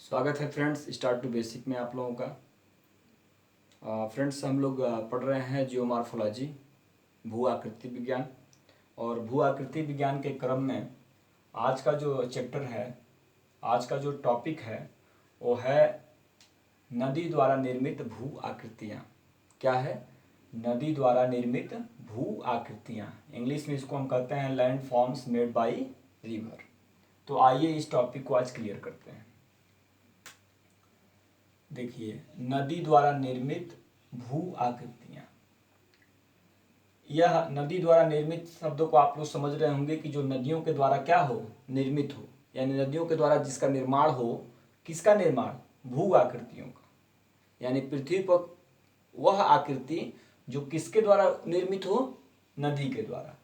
स्वागत है friends start to basic में आप लोगों का। फ्रेंड्स हम लोग पढ़ रहे हैं जियोमॉर्फोलॉजी भू आकृति विज्ञान। और भू आकृति विज्ञान के क्रम में आज का जो चैप्टर है, आज का जो टॉपिक है वो है नदी द्वारा निर्मित भू आकृतियाँ। क्या है? नदी द्वारा निर्मित भू आकृतियाँ। इंग्लिश में इसको हम कहते हैं land forms made by river. तो आइए इस टॉपिक को आज क्लियर करते हैं। देखिए, नदी द्वारा निर्मित भू आकृतियाँ। यह नदी द्वारा निर्मित शब्दों को आप लोग समझ रहे होंगे कि जो नदियों के द्वारा क्या हो, निर्मित हो, यानी नदियों के द्वारा जिसका निर्माण हो। किसका निर्माण? भू आकृतियों का। यानी पृथ्वी पर वह आकृति जो किसके द्वारा निर्मित हो? नदी के द्वारा।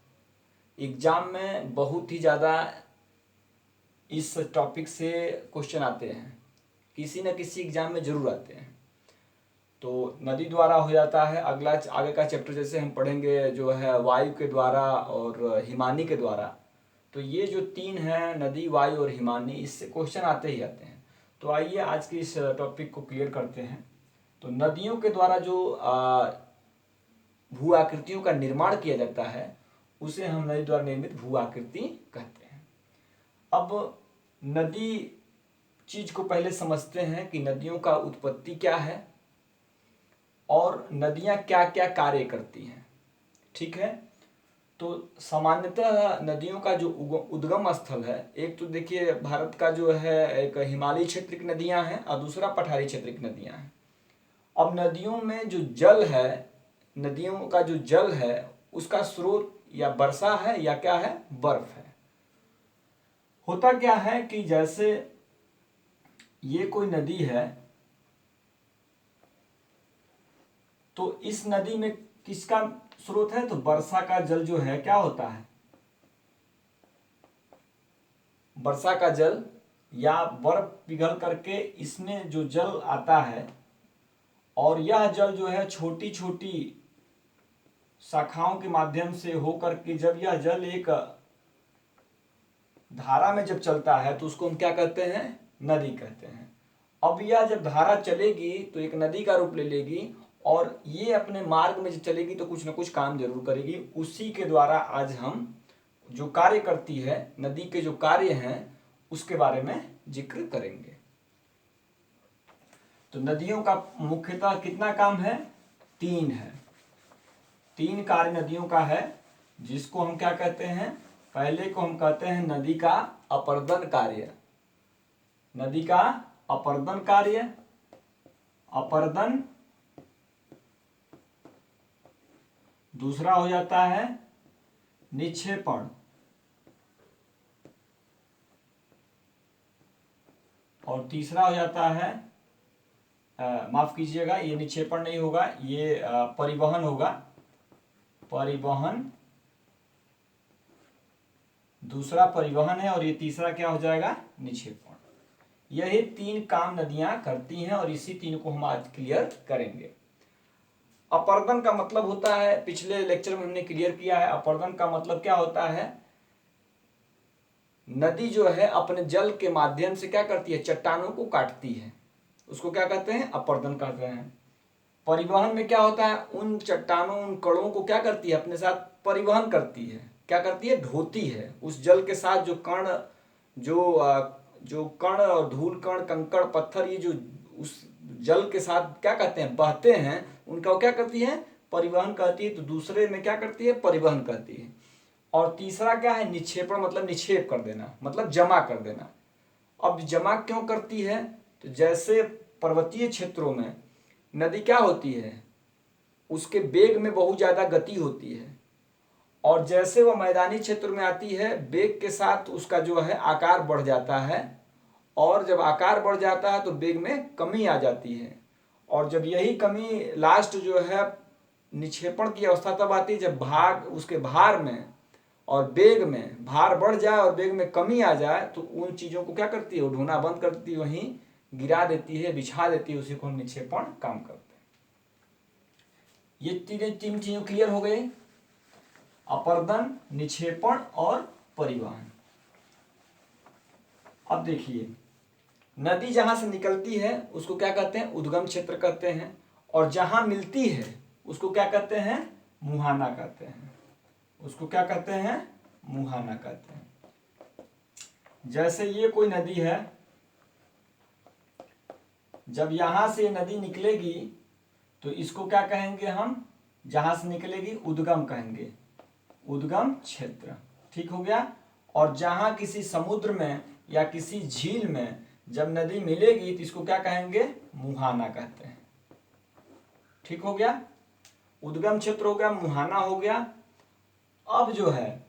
एग्जाम में बहुत ही ज़्यादा इस टॉपिक से क्वेश्चन आते हैं, किसी न किसी एग्जाम में जरूर आते हैं। तो नदी द्वारा हो जाता है। अगला आगे का चैप्टर जैसे हम पढ़ेंगे जो है वायु के द्वारा और हिमानी के द्वारा। तो ये जो तीन हैं, नदी, वायु और हिमानी, इससे क्वेश्चन आते ही आते हैं। तो आइए आज की इस टॉपिक को क्लियर करते हैं। तो नदियों के द्वारा जो भू आकृतियों का निर्माण किया जाता है उसे हम नदी द्वारा निर्मित भू आकृति कहते हैं। अब नदी चीज को पहले समझते हैं कि नदियों का उत्पत्ति क्या है और नदियां क्या क्या कार्य करती हैं। ठीक है, तो सामान्यतः नदियों का जो उद्गम स्थल है, एक तो देखिए भारत का जो है एक हिमालयी क्षेत्र की नदियां हैं और दूसरा पठारी क्षेत्र की नदियां हैं। अब नदियों में जो जल है, नदियों का जो जल है उसका स्रोत या वर्षा है या क्या है? बर्फ है। होता क्या है कि जैसे ये कोई नदी है तो इस नदी में किसका स्रोत है? तो वर्षा का जल जो है क्या होता है? वर्षा का जल या बर्फ पिघल करके इसमें जो जल आता है और यह जल जो है छोटी छोटी शाखाओं के माध्यम से होकर के जब यह जल एक धारा में जब चलता है तो उसको हम क्या कहते हैं? नदी कहते हैं। अब यह जब धारा चलेगी तो एक नदी का रूप ले लेगी और ये अपने मार्ग में जब चलेगी तो कुछ ना कुछ काम जरूर करेगी। उसी के द्वारा आज हम जो कार्य करती है, नदी के जो कार्य हैं उसके बारे में जिक्र करेंगे। तो नदियों का मुख्यतः कितना काम है? तीन है। तीन कार्य नदियों का है, जिसको हम क्या कहते हैं? पहले को हम कहते हैं नदी का अपर्दन कार्य। नदी का अपर्दन कार्य, अपर्दन। दूसरा हो जाता है निक्षेपण, और तीसरा हो जाता है माफ कीजिएगा, ये निक्षेपण नहीं होगा, ये परिवहन होगा। परिवहन, दूसरा परिवहन है और ये तीसरा क्या हो जाएगा? निक्षेपण। यही तीन काम नदियां करती हैं और इसी तीन को हम आज क्लियर करेंगे। अपर्दन का मतलब होता है, पिछले लेक्चर में हमने क्लियर किया है, अपर्दन का मतलब क्या होता है? नदी जो है अपने जल के माध्यम से क्या करती है? चट्टानों को काटती है, उसको क्या कहते हैं? अपर्दन कहते हैं। परिवहन में क्या होता है? उन चट्टानों, उन कणों को क्या करती है? अपने साथ परिवहन करती है। क्या करती है? ढोती है। उस जल के साथ जो कण, जो कण और धूल कण, कंकड़, पत्थर, ये जो उस जल के साथ क्या कहते हैं? बहते हैं, उनका क्या करती है? परिवहन करती है। तो दूसरे में क्या करती है? परिवहन करती है। और तीसरा क्या है? निक्षेपण, मतलब निक्षेप कर देना, मतलब जमा कर देना। अब जमा क्यों करती है? तो जैसे पर्वतीय क्षेत्रों में नदी क्या होती है? उसके वेग में बहुत ज्यादा गति होती है, और जैसे वह मैदानी क्षेत्र में आती है वेग के साथ उसका जो है आकार बढ़ जाता है, और जब आकार बढ़ जाता है तो वेग में कमी आ जाती है। और जब यही कमी लास्ट जो है निक्षेपण की अवस्था तब आती है जब उसके भार में और वेग में, भार बढ़ जाए और वेग में कमी आ जाए, तो उन चीजों को क्या करती है? वो ढोना बंद करती है, वहीं गिरा देती है, बिछा देती है। उसी को हम निक्षेपण काम करते हैं। ये तीन चीजें क्लियर हो गई, अपर्दन, निक्षेपण और परिवहन। अब देखिए नदी जहां से निकलती है उसको क्या कहते हैं, उद्गम क्षेत्र कहते हैं, और जहां मिलती है उसको क्या कहते हैं, मुहाना कहते हैं। उसको क्या कहते हैं, मुहाना कहते हैं। जैसे ये कोई नदी है, जब यहां से नदी निकलेगी तो इसको क्या कहेंगे हम, जहां से निकलेगी उद्गम कहेंगे, उद्गम क्षेत्र। ठीक हो गया। और जहां किसी समुद्र में या किसी झील में जब नदी मिलेगी तो इसको क्या कहेंगे, मुहाना कहते हैं। ठीक हो गया। उद्गम क्षेत्र हो गया, मुहाना हो गया। अब जो है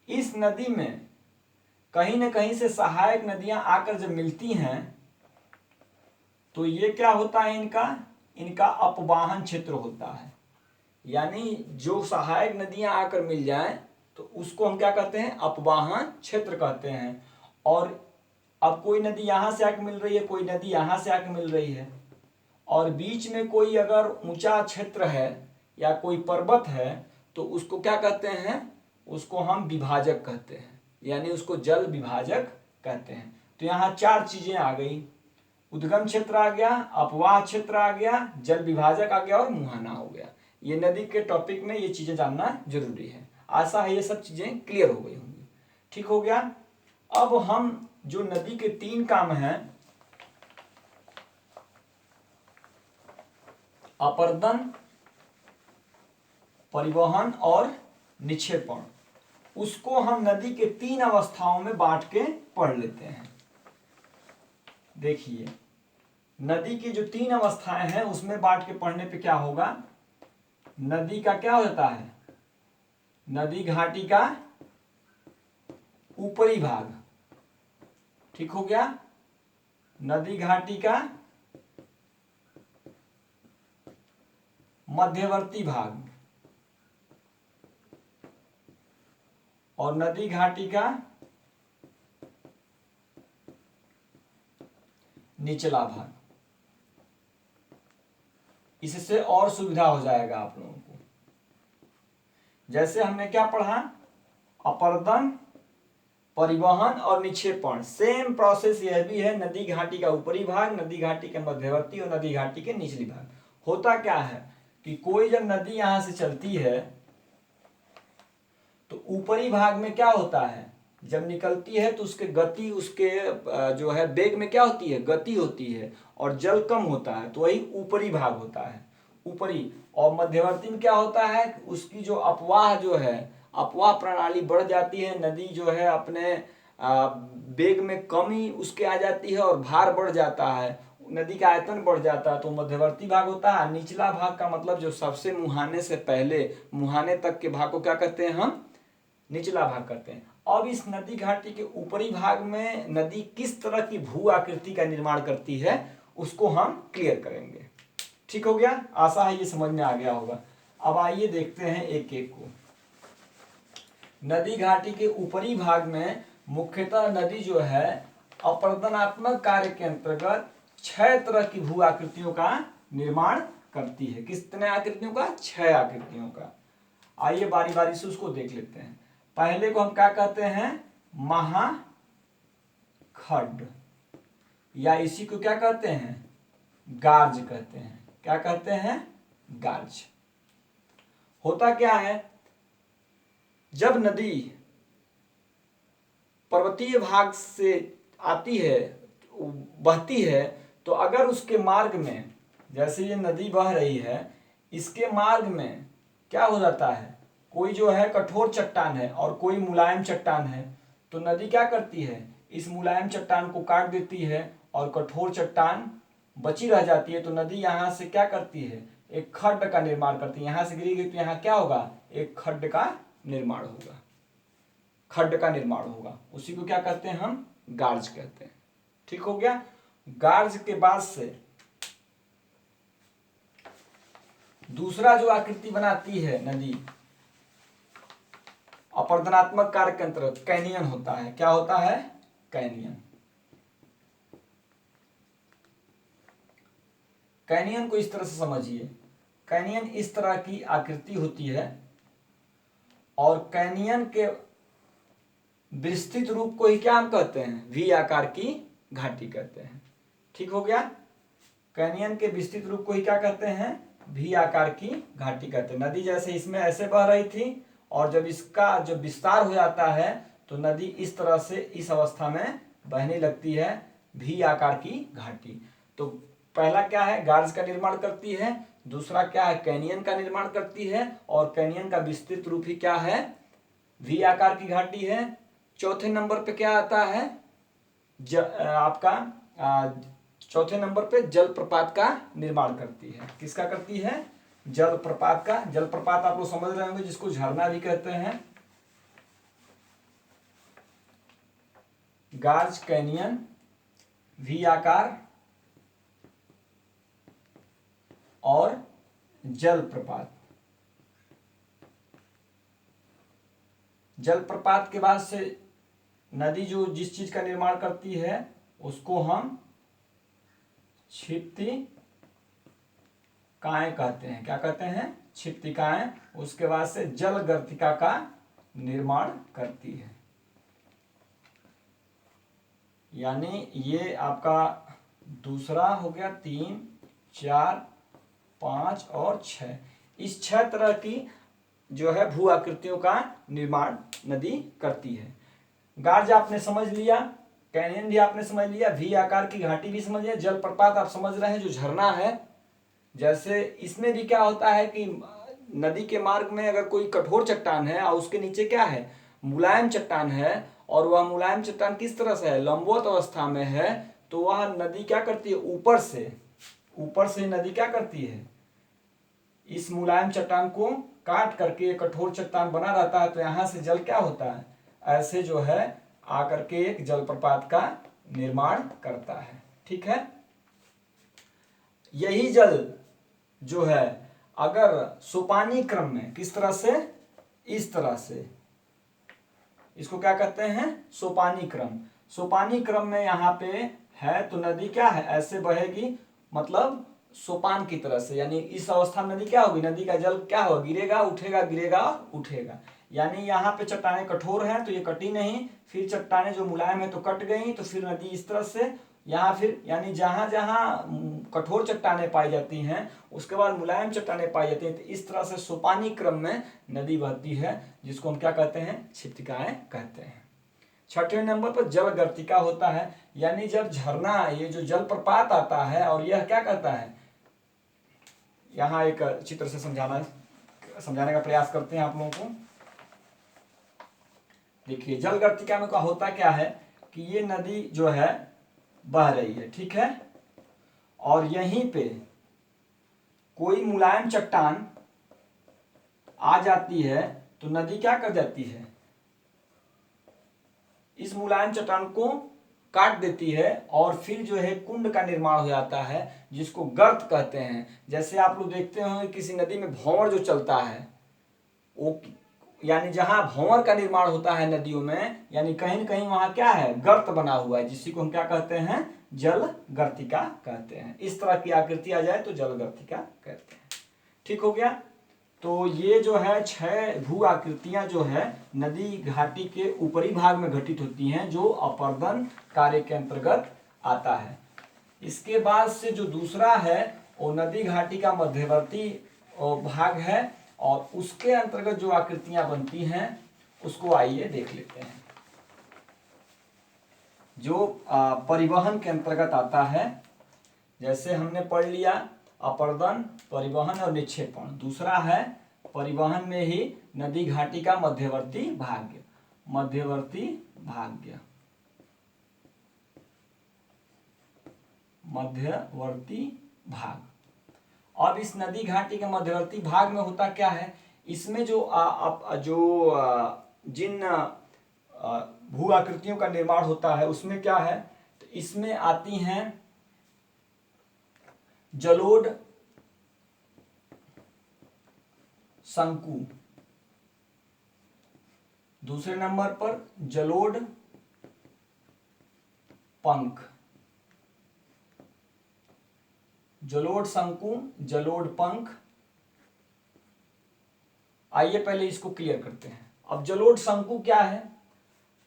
इस नदी में कहीं न कहीं से सहायक नदियां आकर जब मिलती हैं तो ये क्या होता है, इनका अपवाहन क्षेत्र होता है। यानी जो सहायक नदियां आकर मिल जाएं तो उसको हम क्या कहते हैं, अपवाहन क्षेत्र कहते हैं। और अब कोई नदी यहां से आकर मिल रही है, कोई नदी यहां से आकर मिल रही है, और बीच में कोई अगर ऊंचा क्षेत्र है या कोई पर्वत है तो उसको क्या कहते हैं, उसको हम विभाजक कहते हैं, यानी उसको जल विभाजक कहते हैं। तो यहाँ 4 चीजें आ गई, उद्गम क्षेत्र आ गया, अपवाह क्षेत्र आ गया, जल विभाजक आ गया और मुहाना हो गया। ये नदी के टॉपिक में ये चीजें जानना जरूरी है। आशा है ये सब चीजें क्लियर हो गई होंगी। ठीक हो गया। अब हम जो नदी के 3 काम हैं, अपर्दन, परिवहन और निक्षेपण, उसको हम नदी के 3 अवस्थाओं में बांट के पढ़ लेते हैं। देखिए नदी की जो 3 अवस्थाएं हैं उसमें बांट के पढ़ने पे क्या होगा, नदी का क्या होता है, नदी घाटी का ऊपरी भाग। ठीक हो गया। नदी घाटी का मध्यवर्ती भाग और नदी घाटी का निचला भाग। इससे और सुविधा हो जाएगा आप लोगों को। जैसे हमने क्या पढ़ा, अपर्दन, परिवहन और निक्षेपण, सेम प्रोसेस यह भी है। नदी घाटी का ऊपरी भाग, नदी घाटी के मध्यवर्ती और नदी घाटी के निचली भाग। होता क्या है कि कोई जब नदी यहां से चलती है तो ऊपरी भाग में क्या होता है, जब निकलती है तो उसके गति, उसके जो है वेग में क्या होती है, गति होती है, और जल कम होता है, तो वही ऊपरी भाग होता है, ऊपरी। और मध्यवर्ती में क्या होता है, उसकी जो अपवाह जो है, अपवाह प्रणाली बढ़ जाती है, नदी जो है अपने वेग में कमी उसके आ जाती है और भार बढ़ जाता है, नदी का आयतन बढ़ जाता है, तो मध्यवर्ती भाग होता है। निचला भाग का मतलब जो सबसे मुहाने से पहले मुहाने तक के भाग को क्या कहते हैं, हम निचला भाग करते हैं। अब इस नदी घाटी के ऊपरी भाग में नदी किस तरह की भू आकृति का निर्माण करती है उसको हम क्लियर करेंगे। ठीक हो गया। आशा है ये समझ में आ गया होगा। अब आइए देखते हैं एक एक को। नदी घाटी के ऊपरी भाग में मुख्यतः नदी जो है अपर्दनात्मक कार्य के अंतर्गत 6 तरह की भू आकृतियों का निर्माण करती है। कितने आकृतियों का, 6 आकृतियों का। आइए बारी बारी से उसको देख लेते हैं। पहले को हम क्या कहते हैं, महाखड्ड, या इसी को क्या कहते हैं, गार्ज कहते हैं। क्या कहते हैं, गार्ज। होता क्या है, जब नदी पर्वतीय भाग से आती है, बहती है, तो अगर उसके मार्ग में, जैसे ये नदी बह रही है, इसके मार्ग में क्या हो जाता है, कोई जो है कठोर चट्टान है और कोई मुलायम चट्टान है, तो नदी क्या करती है, इस मुलायम चट्टान को काट देती है और कठोर चट्टान बची रह जाती है। तो नदी यहाँ से क्या करती है, एक खड्ड का निर्माण करती है। यहाँ से गिरी तो यहाँ क्या होगा, एक खड्ड का निर्माण होगा, खड्ड का निर्माण होगा। उसी को क्या कहते हैं, हम गार्ज कहते हैं। ठीक हो गया। गार्ज के बाद से दूसरा जो आकृति बनाती है नदी अपर्दनात्मक कार्य के अंतर्गत, कैनियन होता है। क्या होता है, कैनियन। कैनियन को इस तरह से समझिए, कैनियन इस तरह की आकृति होती है और कैनियन के विस्तृत रूप को ही क्या हम कहते हैं, वी आकार की घाटी कहते हैं। ठीक हो गया। कैनियन के विस्तृत रूप को ही क्या कहते हैं, वी आकार की घाटी कहते हैं। नदी जैसे इसमें ऐसे बह रही थी और जब इसका जब विस्तार हो जाता है तो नदी इस तरह से इस अवस्था में बहने लगती है, वी आकार की घाटी। तो पहला क्या है, गार्ज का निर्माण करती है, दूसरा क्या है, कैनियन का निर्माण करती है, और कैनियन का विस्तृत रूप ही क्या है, वी आकार की घाटी है। चौथे नंबर पे क्या आता है, आपका चौथे नंबर पे जलप्रपात का निर्माण करती है। किसका करती है, जलप्रपात का। जलप्रपात आप लोग समझ रहे होंगे, जिसको झरना भी कहते हैं। गार्ज, कैनियन, वी आकार और जलप्रपात। जलप्रपात के बाद से नदी जो जिस चीज का निर्माण करती है उसको हम क्षिप्तिकाएं कहते हैं। क्या कहते हैं, क्षिप्तिकाएं। उसके बाद से जल गर्तिका का निर्माण करती है। यानी ये आपका दूसरा हो गया, 3, 4, 5 और 6। इस 6 तरह की जो है भू आकृतियों का निर्माण नदी करती है। गार्ज आपने समझ लिया, कैनियन भी आपने समझ लिया, वी आकार की घाटी भी समझ लिया, जलप्रपात आप समझ रहे हैं जो झरना है। जैसे इसमें भी क्या होता है कि नदी के मार्ग में अगर कोई कठोर चट्टान है और उसके नीचे क्या है, मुलायम चट्टान है, और वह मुलायम चट्टान किस तरह से है, लंबवत अवस्था में है, तो वह नदी क्या करती है, ऊपर से नदी क्या करती है, इस मुलायम चट्टान को काट करके कठोर चट्टान बना रहता है। तो यहां से जल क्या होता है, ऐसे जो है आकर के एक जलप्रपात का निर्माण करता है। ठीक है। यही जल जो है अगर सोपानी क्रम में, किस तरह से, इस तरह से, इसको क्या कहते हैं, सोपानी क्रम। सोपानी क्रम में यहाँ पे है तो नदी क्या है, ऐसे बहेगी, मतलब सोपान की तरह से। यानी इस अवस्था में नदी क्या होगी, नदी का जल क्या होगा, गिरेगा उठेगा, गिरेगा उठेगा। यानी यहाँ पे चट्टानें कठोर हैं तो ये कटी नहीं, फिर चट्टानें जो मुलायम है तो कट गई, तो फिर नदी इस तरह से यहाँ फिर, यानी जहां जहां कठोर चट्टानें पाई जाती हैं उसके बाद मुलायम चट्टानें पाई जाती हैं, तो इस तरह से सोपानी क्रम में नदी बहती है, जिसको हम क्या कहते हैं, क्षिप्तिकाएं कहते हैं। छठवें नंबर पर जल गर्तिका होता है। यानी जब झरना, ये जो जलप्रपात आता है और यह क्या करता है, यहाँ एक चित्र से समझाने का प्रयास करते हैं आप लोगों को। देखिए जल गर्तिका में क्या होता क्या है कि ये नदी जो है बह रही है, ठीक है, और यहीं पे कोई मुलायम चट्टान आ जाती है तो नदी क्या कर जाती है, इस मुलायम चट्टान को काट देती है और फिर जो है कुंड का निर्माण हो जाता है, जिसको गर्त कहते हैं। जैसे आप लोग देखते होंगे किसी नदी में भंवर जो चलता है, वो यानी जहां भंवर का निर्माण होता है नदियों में, यानी कहीं न कहीं वहां क्या है, गर्त बना हुआ है, जिसी को हम क्या कहते हैं, जल गर्तिका कहते हैं। इस तरह की आकृति आ जाए तो जल गर्तिका कहते हैं। ठीक हो गया। तो ये जो है 6 भू आकृतियां जो है नदी घाटी के ऊपरी भाग में घटित होती हैं, जो अपर्दन कार्य के अंतर्गत आता है। इसके बाद से जो दूसरा है वो नदी घाटी का मध्यवर्ती भाग है, और उसके अंतर्गत जो आकृतियां बनती हैं उसको आइए देख लेते हैं। जो परिवहन के अंतर्गत आता है, जैसे हमने पढ़ लिया अपर्दन, परिवहन और निक्षेपण। दूसरा है परिवहन में ही नदी घाटी का मध्यवर्ती भाग, मध्यवर्ती भाग, मध्यवर्ती भाग। अब इस नदी घाटी के मध्यवर्ती भाग में होता क्या है, इसमें जो जिन भू आकृतियों का निर्माण होता है उसमें क्या है, तो इसमें आती हैं जलोढ़ शंकु, दूसरे नंबर पर जलोढ़ पंख, जलोढ़ शंकु, जलोढ़ पंख। आइए पहले इसको क्लियर करते हैं। अब जलोढ़ शंकु क्या है,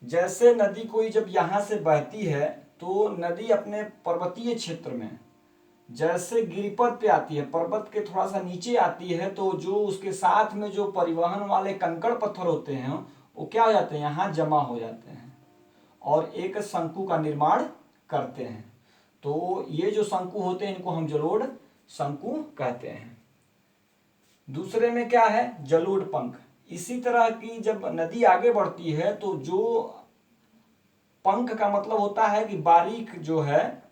जैसे नदी कोई जब यहां से बहती है तो नदी अपने पर्वतीय क्षेत्र में जैसे गिरिपथ पे आती है, पर्वत के थोड़ा सा नीचे आती है, तो जो उसके साथ में जो परिवहन वाले कंकड़ पत्थर होते हैं वो क्या हो जाते हैं, यहाँ जमा हो जाते हैं और एक शंकु का निर्माण करते हैं। तो ये जो शंकु होते हैं इनको हम जलोढ़ शंकु कहते हैं। दूसरे में क्या है, जलोढ़ पंख। इसी तरह की जब नदी आगे बढ़ती है तो जो पंख का मतलब होता है कि बारीक जो है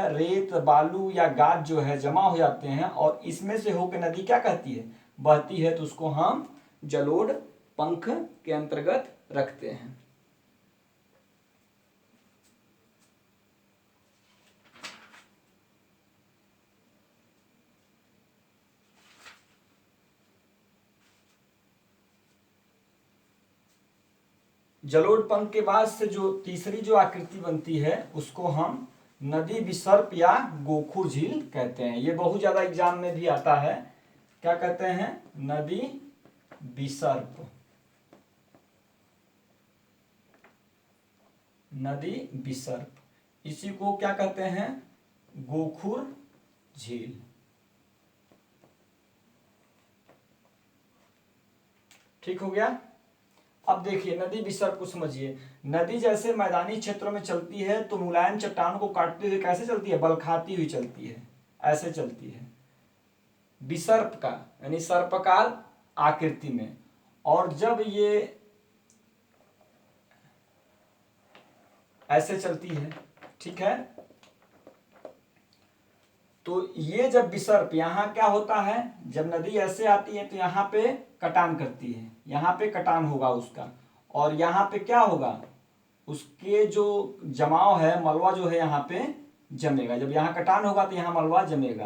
रेत बालू या गाद जो है जमा हो जाते हैं और इसमें से होकर नदी क्या कहती है, बहती है, तो उसको हम जलोढ़ पंख के अंतर्गत रखते हैं। जलोढ़ पंख के बाद से जो तीसरी जो आकृति बनती है उसको हम नदी विसर्प या गोखुर झील कहते हैं। ये बहुत ज्यादा एग्जाम में भी आता है, क्या कहते हैं, नदी विसर्प, नदी विसर्प, इसी को क्या कहते हैं, गोखुर झील। ठीक हो गया। अब देखिए नदी विसर्प को समझिए। नदी जैसे मैदानी क्षेत्रों में चलती है तो मुलायम चट्टानों को काटते हुए कैसे चलती है, बल खाती हुई चलती है, ऐसे चलती है विसर्प का यानी सर्पाकार आकृति में। और जब ये ऐसे चलती है, ठीक है, तो ये जब विसर्प, यहाँ क्या होता है, जब नदी ऐसे आती है तो यहाँ पे कटान करती है, यहाँ पे कटान होगा उसका, और यहाँ पे क्या होगा, उसके जो जमाव है मलबा जो है यहाँ पे जमेगा। जब यहाँ कटान होगा तो यहाँ मलबा जमेगा।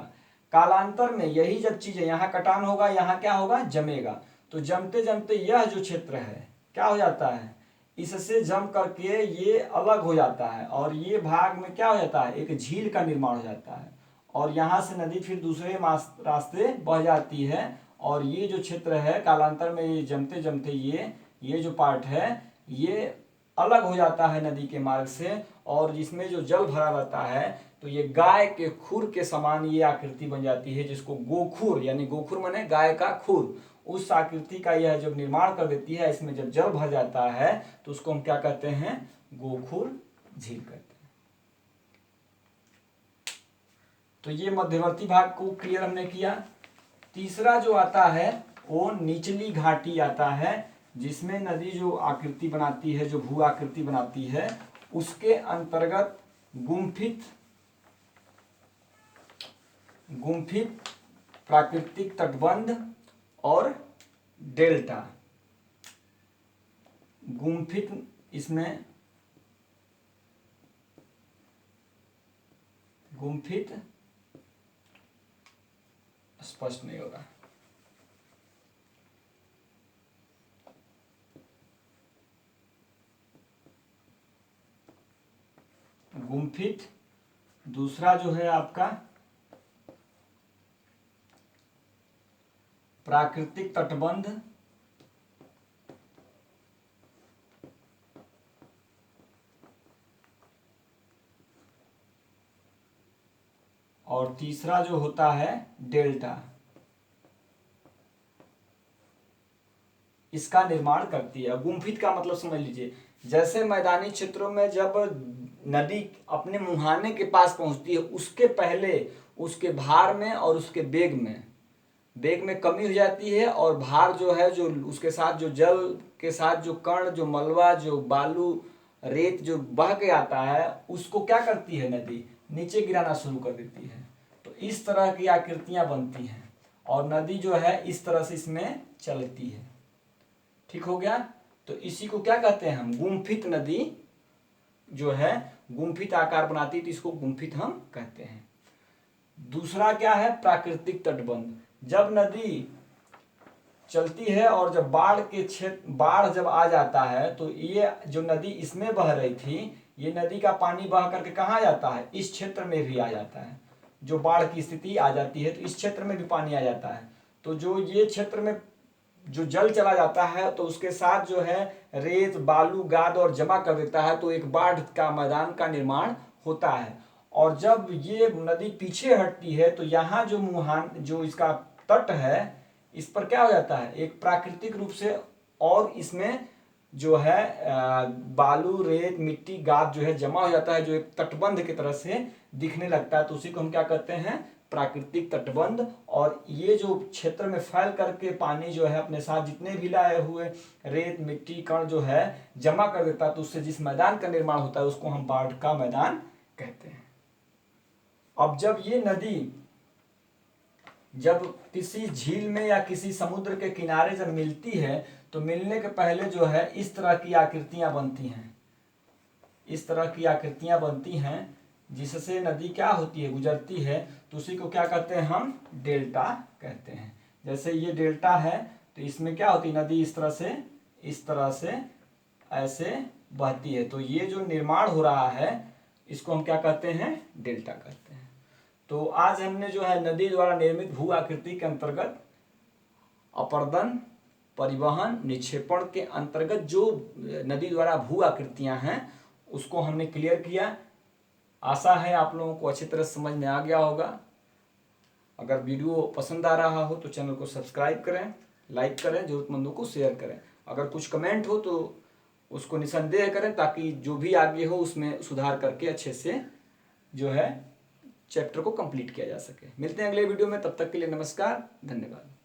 कालांतर में यही जब चीज है, यहाँ कटान होगा, यहाँ क्या होगा, जमेगा। तो जमते जमते यह जो क्षेत्र है क्या हो जाता है, इससे जम करके ये अलग हो जाता है और ये भाग में क्या हो जाता है, एक झील का निर्माण हो जाता है और यहाँ से नदी फिर दूसरे रास्ते बह जाती है। और ये जो क्षेत्र है कालांतर में ये जमते जमते ये जो पार्ट है ये अलग हो जाता है नदी के मार्ग से, और जिसमें जो जल भरा रहता है तो ये गाय के खुर के समान ये आकृति बन जाती है, जिसको गोखुर, यानी गोखुर माने गाय का खुर, उस आकृति का यह जब निर्माण कर देती है। इसमें जब जल भर जाता है तो उसको हम क्या कहते हैं, गोखुर झील कहते हैं। तो ये मध्यवर्ती भाग को क्लियर हमने किया। तीसरा जो आता है वो निचली घाटी आता है, जिसमें नदी जो आकृति बनाती है, जो भू आकृति बनाती है, उसके अंतर्गत गुम्फित प्राकृतिक तटबंध और डेल्टा। गुम्फित, इसमें गुम्फित स्पष्ट नहीं होगा, गुम्फित, दूसरा जो है आपका प्राकृतिक तटबंध और तीसरा जो होता है डेल्टा, इसका निर्माण करती है। गुम्फित का मतलब समझ लीजिए, जैसे मैदानी क्षेत्रों में जब नदी अपने मुहाने के पास पहुंचती है उसके पहले उसके भार में और उसके बेग में कमी हो जाती है, और भार जो है, जो उसके साथ जो जल के साथ जो कण, जो मलबा, जो बालू रेत जो बह के आता है, उसको क्या करती है नदी, नीचे गिराना शुरू कर देती है। तो इस तरह की आकृतियां बनती हैं और नदी जो है इस तरह से इसमें चलती है। ठीक हो गया। तो इसी को क्या कहते हैं हम, गुम्फित नदी जो है गुम्फित आकार बनाती है तो इसको गुम्फित हम कहते हैं। दूसरा क्या है, प्राकृतिक तटबंध। जब नदी चलती है और जब बाढ़ जब आ जाता है तो ये जो नदी इसमें बह रही थी, ये नदी का पानी बह करके कहाँ जाता है, इस क्षेत्र में भी आ जाता है। जो बाढ़ की स्थिति आ जाती है तो इस क्षेत्र में भी पानी आ जाता है। तो जो ये क्षेत्र में जो जल चला जाता है तो उसके साथ जो है रेत बालू गाद और जमा कर देता है, तो एक बाढ़ का मैदान का निर्माण होता है। और जब ये नदी पीछे हटती है तो यहाँ जो मुहान जो इसका तट है इस पर क्या हो जाता है, एक प्राकृतिक रूप से, और इसमें जो है बालू रेत मिट्टी गाद जो है जमा हो जाता है, जो एक तटबंध की तरह से दिखने लगता है। तो उसी को हम क्या कहते हैं, प्राकृतिक तटबंध। और ये जो क्षेत्र में फैल करके पानी जो है अपने साथ जितने भी लाए हुए रेत मिट्टी कण जो है जमा कर देता है, तो उससे जिस मैदान का निर्माण होता है उसको हम बाढ़ का मैदान कहते हैं। अब जब ये नदी जब किसी झील में या किसी समुद्र के किनारे जब मिलती है तो मिलने के पहले जो है इस तरह की आकृतियां बनती हैं, इस तरह की आकृतियां बनती हैं जिससे नदी क्या होती है, गुजरती है। तो उसी को क्या कहते हैं, हम डेल्टा कहते हैं। जैसे ये डेल्टा है तो इसमें क्या होती है, नदी इस तरह से ऐसे बहती है। तो ये जो निर्माण हो रहा है इसको हम क्या कहते हैं, डेल्टा कहते हैं। तो आज हमने जो है नदी द्वारा निर्मित भू आकृति के अंतर्गत अपरदन परिवहन निक्षेपण के अंतर्गत जो नदी द्वारा भू आकृतियां हैं उसको हमने क्लियर किया। आशा है आप लोगों को अच्छी तरह समझ में आ गया होगा। अगर वीडियो पसंद आ रहा हो तो चैनल को सब्सक्राइब करें, लाइक करें, जरूरतमंदों को शेयर करें। अगर कुछ कमेंट हो तो उसको निसंदेह करें ताकि जो भी आगे हो उसमें सुधार करके अच्छे से जो है चैप्टर को कंप्लीट किया जा सके। मिलते हैं अगले वीडियो में, तब तक के लिए नमस्कार, धन्यवाद।